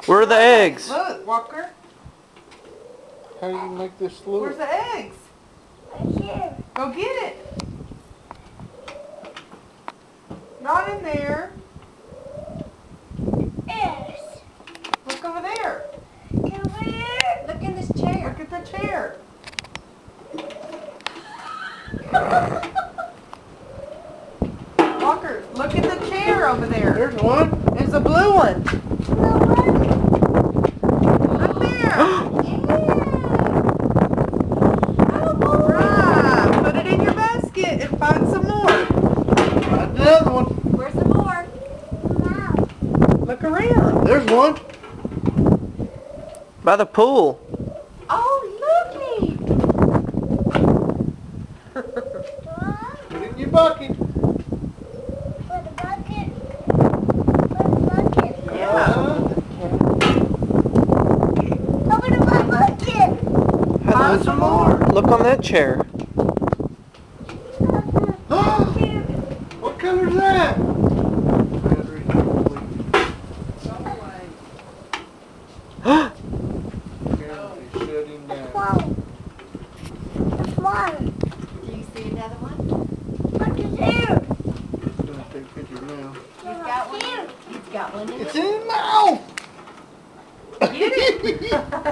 Where are the eggs? Look, Walker. How do you make this look? Where's the eggs? Right here. Go get it. Not in there. Yes. Look over there. Over here. Look in this chair. Look at the chair. Walker, look at the chair over there. There's one. There's a blue one. Right there. Right. Put it in your basket and find some more. Find another one. Where's the more? Look around. There's one. By the pool. Oh, looky! Put it in your bucket. Put the bucket. Put the bucket. Yeah. Open the bucket. Find some more. Look on that chair. What color's that? Battery complete. Apparently shutting down. Wow. There's one. Do you see another one? Look at here. Gonna take pictures now. You've got one. Here. You've got one in It's the in his mouth. Get it.